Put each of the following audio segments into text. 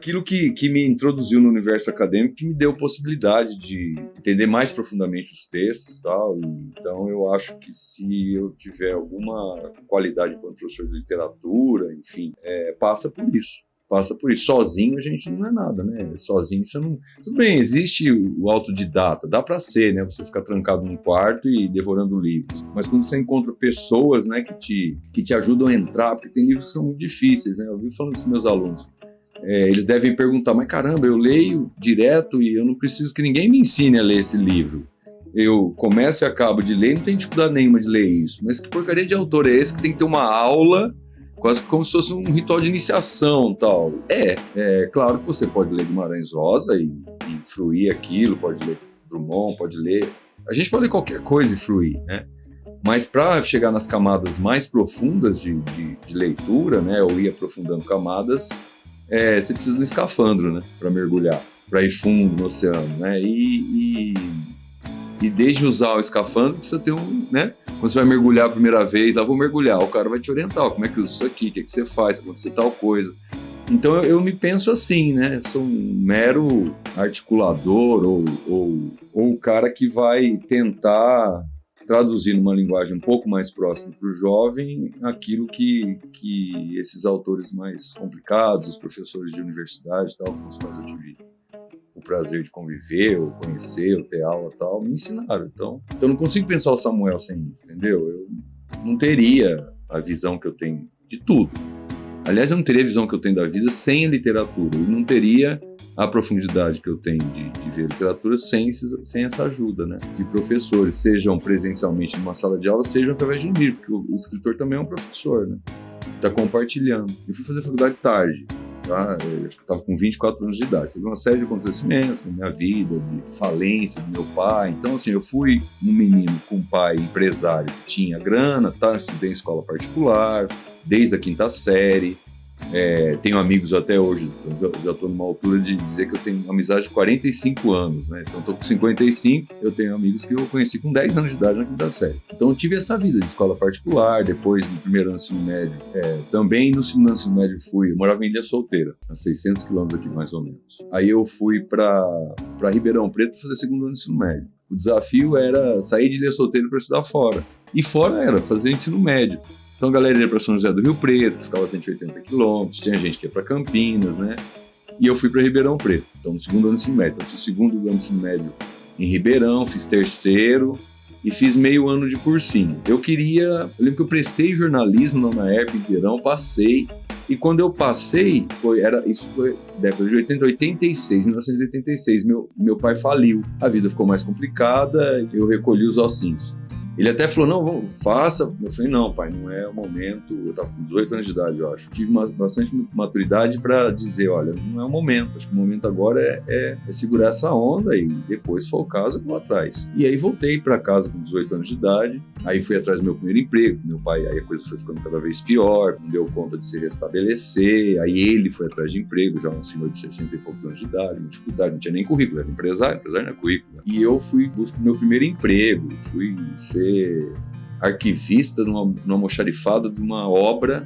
aquilo que me introduziu no universo acadêmico, que me deu possibilidade de entender mais profundamente os textos e tal. Então, eu acho que se eu tiver alguma qualidade como professor de literatura, enfim, passa por isso. Sozinho a gente não é nada, né? Sozinho você não... Tudo bem, existe o autodidata, dá para ser, né? Você ficar trancado num quarto e devorando livros. Mas quando você encontra pessoas, né, que te ajudam a entrar, porque tem livros que são muito difíceis, né? Eu vivo falando isso com meus alunos. Eles devem perguntar, mas caramba, eu leio direto e eu não preciso que ninguém me ensine a ler esse livro. Eu começo e acabo de ler, não tenho dificuldade nenhuma de ler isso. Mas que porcaria de autor é esse que tem que ter uma aula, quase como se fosse um ritual de iniciação, tal? Claro que você pode ler Guimarães Rosa e fruir aquilo, pode ler Drummond, pode ler... A gente pode ler qualquer coisa e fruir, né? Mas para chegar nas camadas mais profundas de leitura, né, ou ir aprofundando camadas, você precisa do escafandro, né, para mergulhar, para ir fundo no oceano, né? E desde usar o escafandro, precisa ter né? Quando você vai mergulhar a primeira vez, vou mergulhar, o cara vai te orientar, como é que usa isso aqui, o que você faz, se acontecer tal coisa. Então eu me penso assim, né? Sou um mero articulador ou o cara que vai tentar traduzir numa linguagem um pouco mais próxima para o jovem aquilo que esses autores mais complicados, os professores de universidade, tal, com os quais eu tive o prazer de conviver, ou conhecer, ou ter aula e tal, me ensinaram. Então eu não consigo pensar o Samuel sem isso, entendeu? Eu não teria a visão que eu tenho de tudo. Aliás, eu não teria a visão que eu tenho da vida sem a literatura. Eu não teria a profundidade que eu tenho de ver literatura sem essa ajuda, né, de professores, sejam presencialmente numa sala de aula, sejam através de um livro, porque o escritor também é um professor, né? Está compartilhando. Eu fui fazer faculdade tarde. Tá? Eu acho que eu estava com 24 anos de idade. Teve uma série de acontecimentos na minha vida, de falência do meu pai. Então, assim, eu fui um menino com um pai empresário que tinha grana, tá? Estudei em escola particular, desde a 5ª série. Tenho amigos até hoje, já estou numa altura de dizer que eu tenho amizade de 45 anos, né? Então estou com 55, eu tenho amigos que eu conheci com 10 anos de idade na 5ª série. Então eu tive essa vida de escola particular, depois no primeiro ano do ensino médio, também no segundo ano do ensino médio eu morava em Ilha Solteira, a 600 quilômetros aqui mais ou menos. Aí eu fui para Ribeirão Preto para fazer segundo ano do ensino médio. O desafio era sair de Ilha Solteira para estudar fora. E fora era fazer ensino médio. Então a galera ia para São José do Rio Preto, ficava a 180 quilômetros, tinha gente que ia para Campinas, né? E eu fui para Ribeirão Preto, então no segundo ano do ensino médio. Então fiz o segundo ano do ensino médio em Ribeirão, fiz terceiro e fiz meio ano de cursinho. Eu lembro que eu prestei jornalismo na UERP em Ribeirão, passei, e quando eu passei, isso foi década de 1986, meu pai faliu. A vida ficou mais complicada, eu recolhi os ossinhos. Ele até falou, não, faça. Eu falei, não, pai, não é o momento. Eu estava com 18 anos de idade, eu acho. Tive bastante maturidade para dizer, olha, não é o momento. Acho que o momento agora é segurar essa onda e depois, se for o caso, eu vou atrás. E aí voltei para casa com 18 anos de idade. Aí fui atrás do meu primeiro emprego. Meu pai, aí a coisa foi ficando cada vez pior. Não deu conta de se restabelecer. Aí ele foi atrás de emprego, já um senhor de 60 e poucos anos de idade. Uma dificuldade, não tinha nem currículo. Era empresário não era currículo. E eu fui buscar meu primeiro emprego. Fui ser arquivista numa almoxarifada de uma obra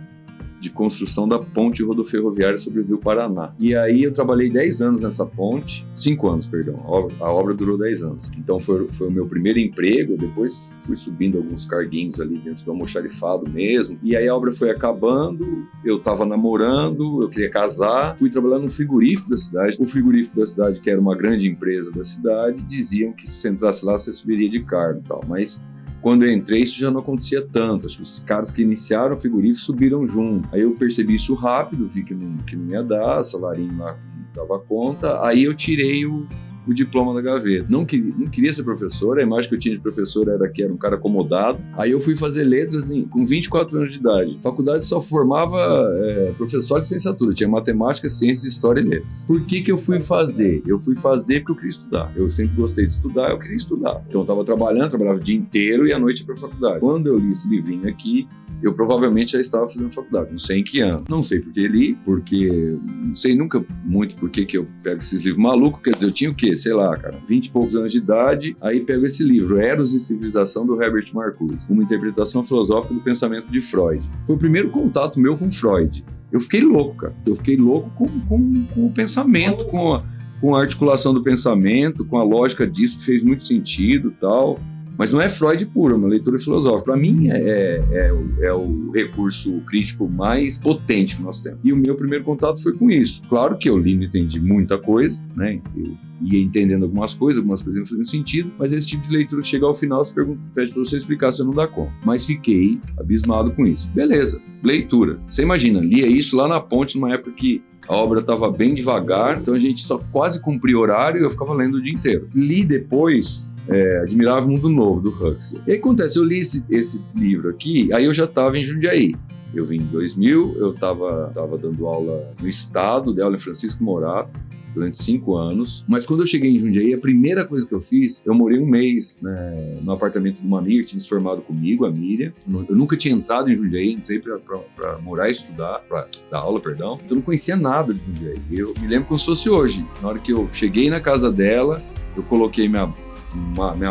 de construção da ponte rodoferroviária sobre o Rio Paraná. E aí eu trabalhei 10 anos nessa ponte, 5 anos, perdão, a obra durou 10 anos. Então foi o meu primeiro emprego, depois fui subindo alguns carguinhos ali dentro do almoxarifado mesmo, e aí a obra foi acabando, eu estava namorando, eu queria casar, fui trabalhar no frigorífico da cidade. O frigorífico da cidade, que era uma grande empresa da cidade, diziam que se você entrasse lá, você subiria de cargo e tal, mas quando eu entrei, isso já não acontecia tanto. Acho que os caras que iniciaram o frigorífico subiram junto. Aí eu percebi isso rápido, vi que não ia dar, salarinho lá não dava conta. Aí eu tirei o diploma da gaveta. Não queria ser professor, a imagem que eu tinha de professor era que era um cara acomodado. Aí eu fui fazer letras com 24 anos de idade. A faculdade só formava professor de licenciatura, tinha matemática, ciência, história e letras. Por que eu fui fazer? Eu fui fazer porque eu queria estudar. Eu sempre gostei de estudar, eu queria estudar. Então eu estava trabalhava o dia inteiro e à noite ia para a faculdade. Quando eu li esse livrinho aqui, eu provavelmente já estava fazendo faculdade, não sei em que ano. Não sei porque li, porque não sei nunca muito por que eu pego esses livros malucos, quer dizer, eu tinha o quê? Sei lá, cara, 20 e poucos anos de idade, aí pego esse livro, Eros e Civilização, do Herbert Marcuse, uma interpretação filosófica do pensamento de Freud. Foi o primeiro contato meu com Freud. Eu fiquei louco, cara. Eu fiquei louco com o pensamento, com a articulação do pensamento, com a lógica disso, que fez muito sentido e tal. Mas não é Freud puro, é uma leitura filosófica. Para mim, é o recurso crítico mais potente que nós temos. E o meu primeiro contato foi com isso. Claro que eu li e entendi muita coisa, né? Eu ia entendendo algumas coisas não faziam sentido, mas esse tipo de leitura que chega ao final, você pede para você explicar, você não dá conta. Mas fiquei abismado com isso. Beleza, leitura. Você imagina, lia isso lá na ponte, numa época que a obra estava bem devagar, então a gente só quase cumpria horário e eu ficava lendo o dia inteiro. Li depois Admirável Mundo Novo, do Huxley. E aí acontece, eu li esse livro aqui, aí eu já estava em Jundiaí. Eu vim em 2000, eu estava dando aula no Estado, dei aula em Francisco Morato, durante 5 anos, mas quando eu cheguei em Jundiaí, a primeira coisa que eu fiz, eu morei 1 mês, né, no apartamento de uma amiga que tinha se formado comigo, a Miriam. Eu nunca tinha entrado em Jundiaí, entrei para morar e estudar, para dar aula, perdão, então eu não conhecia nada de Jundiaí. Eu me lembro como se fosse hoje. Na hora que eu cheguei na casa dela, eu coloquei minha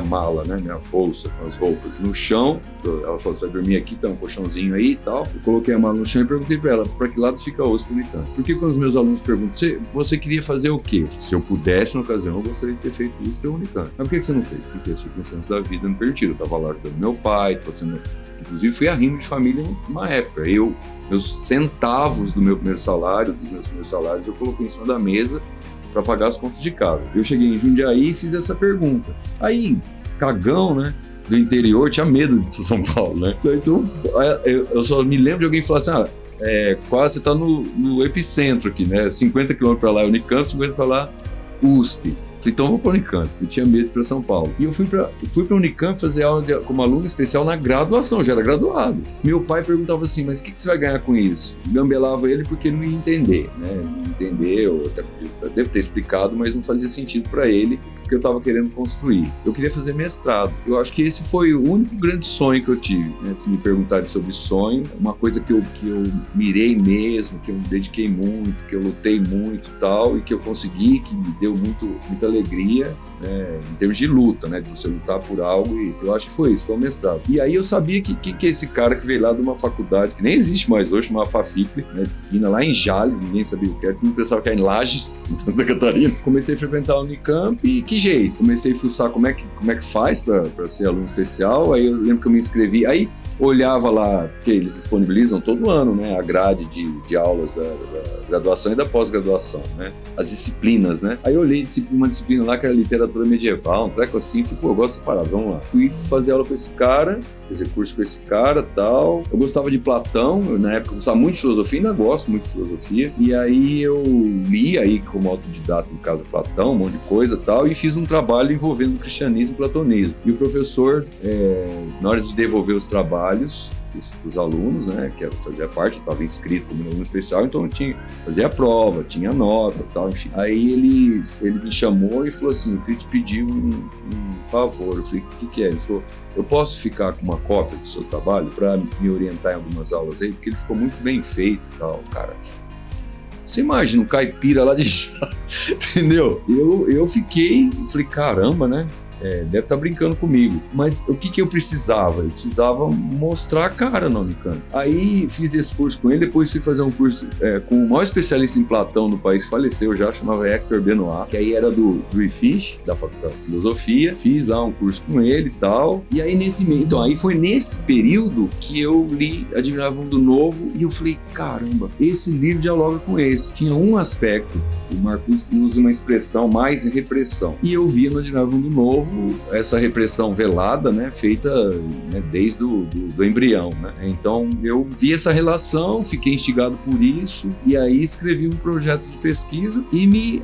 mala, né, minha bolsa com as roupas no chão. Ela falou, você vai dormir aqui, tá um colchãozinho aí e tal. Eu coloquei a mala no chão e perguntei pra ela, para que lado fica a USP Unicamp? Porque quando os meus alunos perguntam, você queria fazer o quê? Se eu pudesse, na ocasião, eu gostaria de ter feito USP ou Unicamp. Mas por que você não fez? Porque as circunstâncias da vida não permitiram. Eu tava lá ajudando meu pai, inclusive fui arrimo de família numa época. Meus centavos do meu primeiro salário, dos meus primeiros salários, eu coloquei em cima da mesa para pagar as contas de casa. Eu cheguei em Jundiaí e fiz essa pergunta. Aí, cagão, né, do interior, tinha medo de São Paulo, né? Então, eu só me lembro de alguém falar assim, quase você tá no epicentro aqui, né? 50 km para lá é Unicamp, 50 para lá USP. Então eu vou para a Unicamp, eu tinha medo de ir para São Paulo. E eu fui para a Unicamp fazer aula como aluno especial na graduação, já era graduado. Meu pai perguntava assim, mas o que você vai ganhar com isso? Gambelava ele porque ele não ia entender, né? Não entendeu, devo ter explicado, mas não fazia sentido para ele o que eu estava querendo construir. Eu queria fazer mestrado. Eu acho que esse foi o único grande sonho que eu tive, né? Se me perguntarem sobre sonho, uma coisa que eu mirei mesmo, que eu me dediquei muito, que eu lutei muito e tal, e que eu consegui, que me deu muita alegria, né, em termos de luta, né, de você lutar por algo, e eu acho que foi isso, foi o mestrado. E aí eu sabia que esse cara que veio lá de uma faculdade, que nem existe mais hoje, chamava Faficle, né, de esquina, lá em Jales, ninguém sabia o que era, todo mundo pensava que era em Lages, em Santa Catarina. Comecei a frequentar a Unicamp e que jeito? Comecei a fuçar como é que faz para ser aluno especial, aí eu lembro que eu me inscrevi, aí olhava lá, que eles disponibilizam todo ano, né, a grade de aulas da graduação e da pós-graduação, né, as disciplinas, né. Aí eu olhei uma disciplina lá que era literatura medieval, um treco assim, falei, eu gosto dessa parada, vamos lá. Fui fazer aula com esse cara, fazer curso com esse cara e tal. Eu gostava de Platão, na época eu gostava muito de filosofia, ainda gosto muito de filosofia. E aí eu li aí como autodidata em casa Platão, um monte de coisa e tal, e fiz um trabalho envolvendo o cristianismo e o platonismo. E o professor, na hora de devolver os trabalhos dos alunos, né, que fazia parte, estava inscrito como aluno especial, então fazia a prova, tinha nota e tal, enfim. Aí ele me chamou e falou assim, eu queria te pedir um favor. Eu falei, o que é? Ele falou, eu posso ficar com uma cópia do seu trabalho para me orientar em algumas aulas aí? Porque ele ficou muito bem feito e tal, cara. Você imagina um caipira lá de chá, entendeu? Eu falei, caramba, né? Deve estar brincando comigo. Mas o que eu precisava? Eu precisava mostrar a cara na Unicamp. Aí fiz esse curso com ele, depois fui fazer um curso com o maior especialista em Platão do país, faleceu já, chamava Hector Benoit, que aí era do IFISH, da Faculdade de Filosofia. Fiz lá um curso com ele e tal. E aí aí foi nesse período que eu li Admirável Mundo Novo e eu falei, caramba, esse livro dialoga com esse. Tinha um aspecto, o Marcuse usa uma expressão mais repressão. E eu via no Admirável Mundo Novo essa repressão velada, né, feita, né, desde do embrião, né? Então eu vi essa relação, fiquei instigado por isso e aí escrevi um projeto de pesquisa e me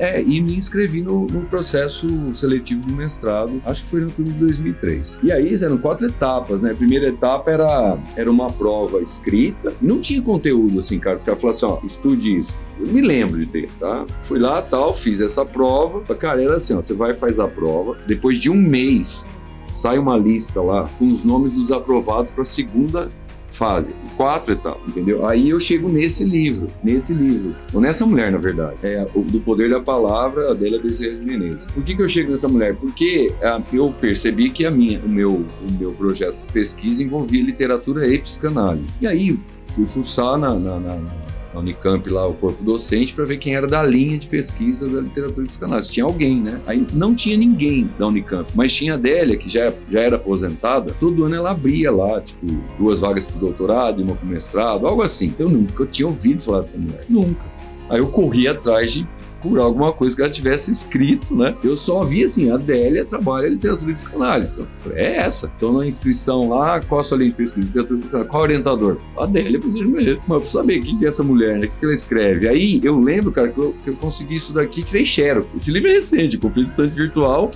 inscrevi no processo seletivo do mestrado, acho que foi no ano de 2003. E aí eram 4 etapas, né? A primeira etapa era uma prova escrita, não tinha conteúdo assim, cara, os caras falaram assim, estude isso. Eu me lembro de ter, tá? Fui lá, tal, fiz essa prova. Cara, era assim, você vai e faz a prova. Depois de um mês, sai uma lista lá com os nomes dos aprovados para a segunda fase, 4 etapas, entendeu? Aí eu chego nesse livro, ou nessa mulher, na verdade, do Poder da Palavra, Adélia Bezerra de Menezes. Por que eu chego nessa mulher? Porque eu percebi que o meu projeto de pesquisa envolvia literatura e psicanálise. E aí fui fuçar na Unicamp lá, o corpo docente, para ver quem era da linha de pesquisa da literatura e psicanálise. Tinha alguém, né? Aí não tinha ninguém da Unicamp, mas tinha a Adélia, que já era aposentada. Todo ano ela abria lá, tipo, 2 vagas para doutorado e uma para mestrado, algo assim. Eu nunca tinha ouvido falar dessa mulher. Nunca. Aí eu corri atrás de procurar alguma coisa que ela tivesse escrito, né? Eu só vi assim, a Adélia trabalha em literatura e psicanálise. Então, eu falei, é essa. Então, na inscrição lá, qual a sua linha de pesquisa? Literatura e psicanálise. Qual é o orientador? A Adélia Bezerra de Menezes. Mas eu preciso saber quem é essa mulher, né? O que ela escreve? Aí, eu lembro, cara, que eu consegui isso daqui e tirei xerox. Esse livro é recente, comprei estante virtual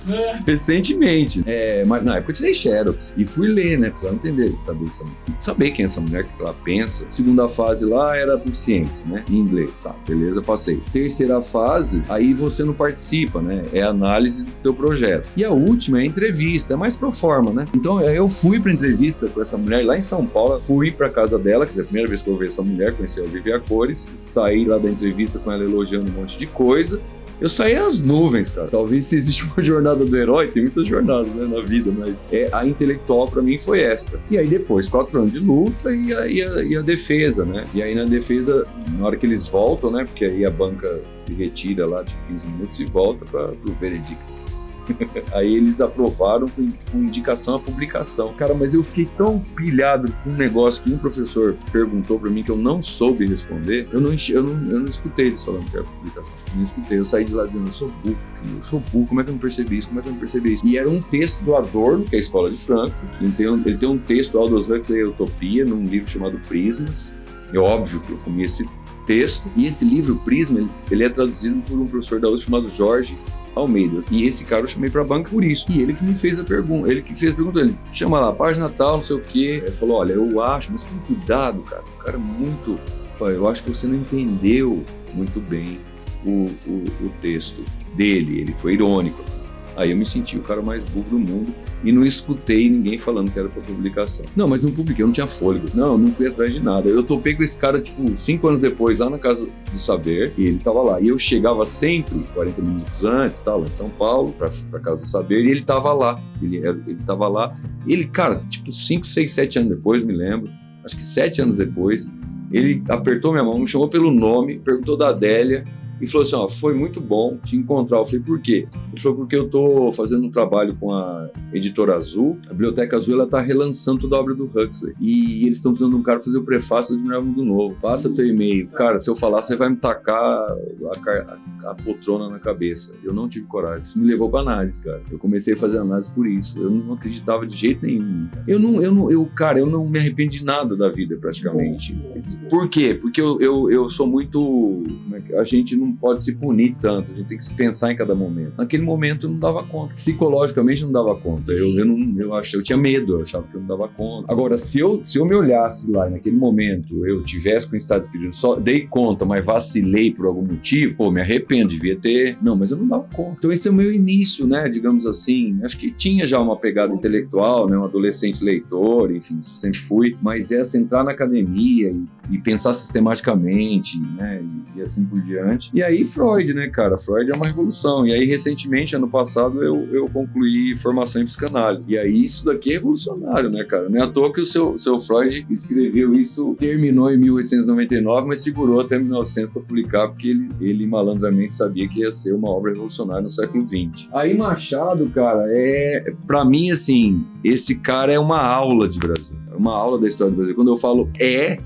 recentemente. Mas na época eu tirei xerox. E fui ler, né? Precisava entender, saber quem é essa mulher, o que ela pensa. Segunda fase lá era por ciência, né? Em inglês, tá? Beleza, passei. Terceira fase, aí você não participa, né? É a análise do teu projeto. E a última é a entrevista, é mais pro forma, né? Então eu fui pra entrevista com essa mulher lá em São Paulo, fui pra casa dela, que é a primeira vez que eu vi essa mulher, conheci a Olivia Cores, saí lá da entrevista com ela elogiando um monte de coisa. Eu saí às nuvens, cara. Talvez se existe uma jornada do herói, tem muitas jornadas, né, na vida, mas a intelectual pra mim foi esta. E aí depois, 4 anos de luta e a defesa, né? E aí na defesa, na hora que eles voltam, né? Porque aí a banca se retira lá de 15 minutos e volta pro veredicto. Aí eles aprovaram com indicação à publicação. Cara, mas eu fiquei tão pilhado com um negócio que um professor perguntou pra mim que eu não soube responder. Eu não escutei eles falando que era publicação. Eu não escutei. Eu saí de lá dizendo, eu sou burro, como é que eu não percebi isso? E era um texto do Adorno, que é a Escola de Frankfurt. Ele tem um texto, Aldous Huxley, Utopia, num livro chamado Prismas. É óbvio que eu comi esse texto. E esse livro, Prisma, ele é traduzido por um professor da USP chamado Jorge Almeida. E esse cara eu chamei pra banca por isso. E ele que me fez a pergunta. Ele chama lá, página tal, não sei o quê. Ele falou, olha, eu acho, mas com cuidado, cara. O cara é muito... Eu acho que você não entendeu muito bem o texto dele. Ele foi irônico. Aí eu me senti o cara mais burro do mundo e não escutei ninguém falando que era pra publicação. Não, mas não publiquei, eu não tinha fôlego. Não fui atrás de nada. Eu topei com esse cara, tipo, 5 anos depois, lá na Casa do Saber, e ele tava lá. E eu chegava sempre, 40 minutos antes, lá em São Paulo, pra Casa do Saber, e ele tava lá. Ele tava lá. E ele, cara, tipo, 5, 6, 7 anos depois, me lembro, acho que 7 anos depois, ele apertou minha mão, me chamou pelo nome, perguntou da Adélia, e falou assim, ó, foi muito bom te encontrar. Eu falei, por quê? Ele falou, porque eu tô fazendo um trabalho com a Editora Azul. A Biblioteca Azul, ela tá relançando toda a obra do Huxley. E eles estão precisando de um cara fazer o prefácio do Admirável Mundo Novo. Passa teu e-mail. Cara, se eu falar, você vai me tacar a poltrona na cabeça. Eu não tive coragem. Isso me levou pra análise, cara. Eu comecei a fazer análise por isso. Eu não acreditava de jeito nenhum. Eu não me arrependo de nada da vida, praticamente. Por quê? Porque eu sou muito... A gente não pode se punir tanto, a gente tem que se pensar em cada momento. Naquele momento eu não dava conta, psicologicamente eu não dava conta, eu tinha medo, eu achava que eu não dava conta. Agora, se eu me olhasse lá e naquele momento eu tivesse com o estado de espírito, só dei conta, mas vacilei por algum motivo, me arrependo, devia ter, mas eu não dava conta. Então esse é o meu início, né, digamos assim, acho que tinha já uma pegada intelectual, né, um adolescente leitor, enfim, sempre fui, mas entrar na academia e pensar sistematicamente, né, e assim por diante. E aí Freud, né, cara? Freud é uma revolução. E aí, recentemente, ano passado, eu concluí formação em psicanálise. E aí, isso daqui é revolucionário, né, cara? Não é à toa que o seu Freud escreveu isso, terminou em 1899, mas segurou até 1900 para publicar, porque ele malandramente sabia que ia ser uma obra revolucionária no século XX. Aí, Machado, cara, pra mim, assim, esse cara é uma aula de Brasil. Uma aula da história do Brasil. Quando eu falo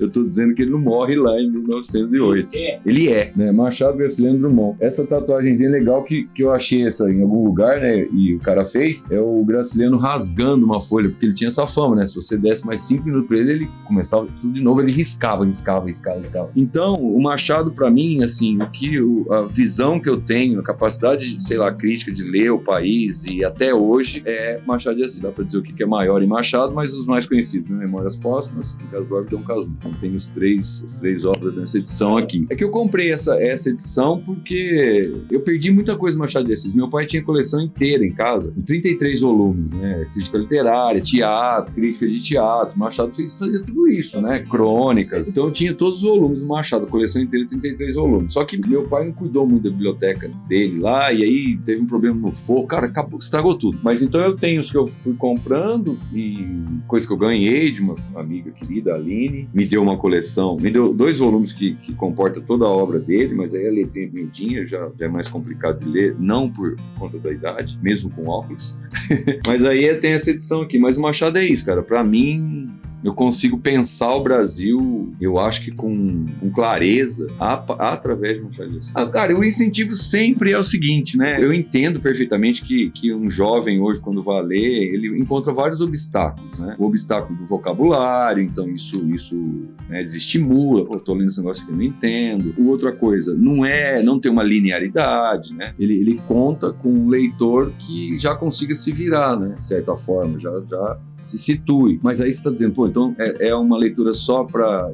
eu tô dizendo que ele não morre lá em 1908. Ele né? Machado Graciliano Drummond. Essa tatuagenzinha legal que eu achei essa em algum lugar, né? E o cara fez, é o Graciliano rasgando uma folha, porque ele tinha essa fama, né? Se você desse mais 5 minutos pra ele começava tudo de novo, ele riscava. Então, o Machado, pra mim, assim, a visão que eu tenho, a capacidade, sei lá, crítica de ler o país e até hoje, Machado de Assis. Dá pra dizer o que é maior em Machado, mas os mais conhecidos, né? Memórias Póstumas, Dom Casmurro e Dom Casmurro. Então tem as três obras nessa edição aqui. É que eu comprei essa edição porque eu perdi muita coisa no Machado de Assis. Meu pai tinha coleção inteira em casa, com 33 volumes, né? Crítica literária, teatro, crítica de teatro. Machado fazia tudo isso, né? Crônicas. Então eu tinha todos os volumes do Machado, a coleção inteira, 33 volumes. Só que meu pai não cuidou muito da biblioteca dele lá, e aí teve um problema no forro, cara, acabou, estragou tudo. Mas então eu tenho os que eu fui comprando e coisa que eu ganhei de uma amiga querida, a Aline, me deu uma coleção, me deu 2 volumes que comporta toda a obra dele, mas aí a letra miudinha já é mais complicado de ler, não por conta da idade, mesmo com óculos. Mas aí tem essa edição aqui. Mas o Machado é isso, cara. Pra mim, eu consigo pensar o Brasil, eu acho que com clareza, através de Machado de Assis. Cara, o incentivo sempre é o seguinte, né? Eu entendo perfeitamente que um jovem hoje, quando vai ler, ele encontra vários obstáculos, né? O obstáculo do vocabulário, então isso né, desestimula. Pô, tô lendo esse negócio que eu não entendo. Outra coisa, não tem uma linearidade, né? Ele conta com um leitor que já consiga se virar, né? De certa forma, já se situe. Mas aí você está dizendo, pô, então é uma leitura só para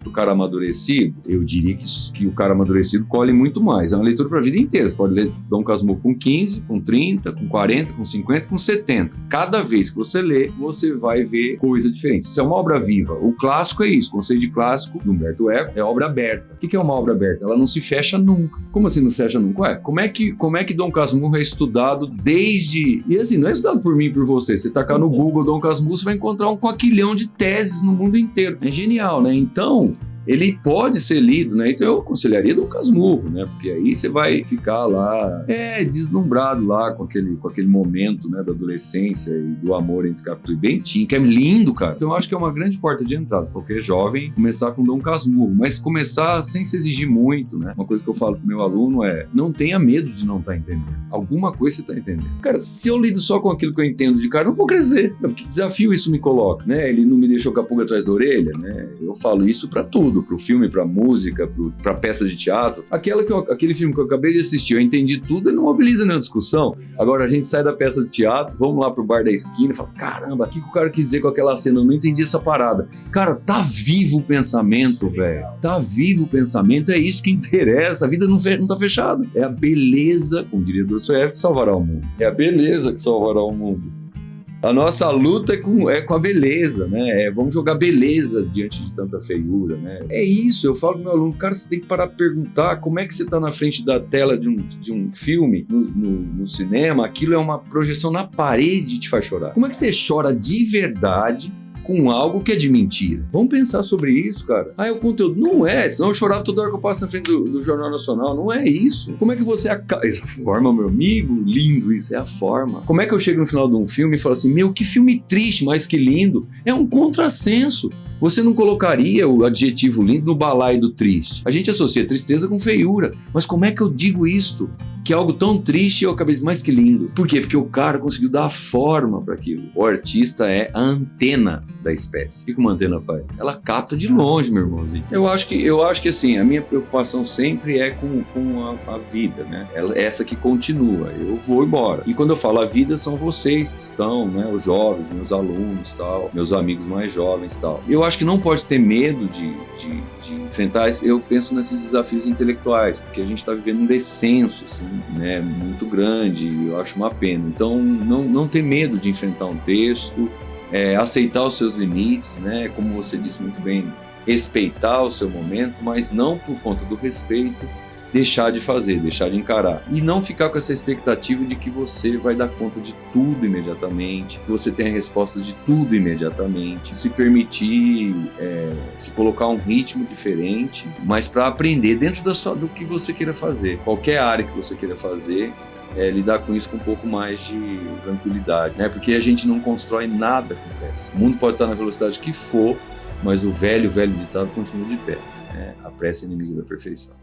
o cara amadurecido? Eu diria que o cara amadurecido colhe muito mais. É uma leitura para a vida inteira. Você pode ler Dom Casmurro com 15, com 30, com 40, com 50, com 70. Cada vez que você lê, você vai ver coisa diferente. Isso é uma obra viva. O clássico é isso. O conceito de clássico, do Humberto Eco, é obra aberta. O que é uma obra aberta? Ela não se fecha nunca. Como assim não se fecha nunca? Ué, como é que Dom Casmurro é estudado desde... E assim, não é estudado por mim e por você. Você tacar no Google Dom Casmurro, você vai encontrar um coquilhão de teses no mundo inteiro. É genial, né? Então, ele pode ser lido, né? Então eu aconselharia Dom Casmurro, né? Porque aí você vai ficar lá, deslumbrado lá com aquele momento, né, da adolescência e do amor entre Capitu e Bentinho, que é lindo, cara. Então eu acho que é uma grande porta de entrada, qualquer jovem começar com Dom Casmurro, mas começar sem se exigir muito, né? Uma coisa que eu falo pro meu aluno é, não tenha medo de não estar entendendo. Alguma coisa você tá entendendo. Cara, se eu lido só com aquilo que eu entendo de cara, eu não vou crescer. Que desafio isso me coloca, né? Ele não me deixou com a pulga atrás da orelha, né? Eu falo isso pra tudo, pro filme, pra música, pra peça de teatro. Aquele filme que eu acabei de assistir, eu entendi tudo, ele não mobiliza nenhuma discussão. Agora a gente sai da peça de teatro, vamos lá pro bar da esquina e fala, caramba, o que o cara quis dizer com aquela cena? Eu não entendi essa parada. Cara, tá vivo o pensamento, velho. Tá vivo o pensamento, é isso que interessa. A vida não tá fechada. É a beleza, como diria Dostoiévski, que salvará o mundo. É a beleza que salvará o mundo. A nossa luta é com a beleza, né? Vamos jogar beleza diante de tanta feiura, né? É isso, eu falo pro meu aluno, cara, você tem que parar pra perguntar como é que você tá na frente da tela de um filme, no cinema, aquilo é uma projeção na parede e te faz chorar. Como é que você chora de verdade com algo que é de mentira? Vamos pensar sobre isso, cara. É o conteúdo. Não é, senão eu chorava toda hora que eu passo na frente do Jornal Nacional. Não é isso. Como é que você essa forma, meu amigo, lindo isso, é a forma. Como é que eu chego no final de um filme e falo assim, meu, que filme triste, mas que lindo. É um contrassenso. Você não colocaria o adjetivo lindo no balaio do triste. A gente associa tristeza com feiura. Mas como é que eu digo isto? Que é algo tão triste e eu acabei de dizer, mas que lindo. Por quê? Porque o cara conseguiu dar a forma para aquilo. O artista é a antena da espécie. O que uma antena faz? Ela capta de longe, meu irmãozinho. Eu acho que assim, a minha preocupação sempre é com a vida, né? Essa que continua. Eu vou embora. E quando eu falo a vida, são vocês que estão, né? Os jovens, meus alunos, tal, meus amigos mais jovens, tal. Eu acho que não pode ter medo de enfrentar. Eu penso nesses desafios intelectuais, porque a gente está vivendo um descenso, assim, né, muito grande, e eu acho uma pena. Então, não ter medo de enfrentar um texto, aceitar os seus limites, né, como você disse muito bem, respeitar o seu momento, mas não por conta do respeito, deixar de fazer, deixar de encarar. E não ficar com essa expectativa de que você vai dar conta de tudo imediatamente, que você tenha respostas de tudo imediatamente. Se permitir se colocar um ritmo diferente, mas para aprender dentro do que você queira fazer. Qualquer área que você queira fazer, lidar com isso com um pouco mais de tranquilidade, né? Porque a gente não constrói nada com pressa. O mundo pode estar na velocidade que for, mas o velho ditado continua de pé, né? A pressa é inimiga da perfeição.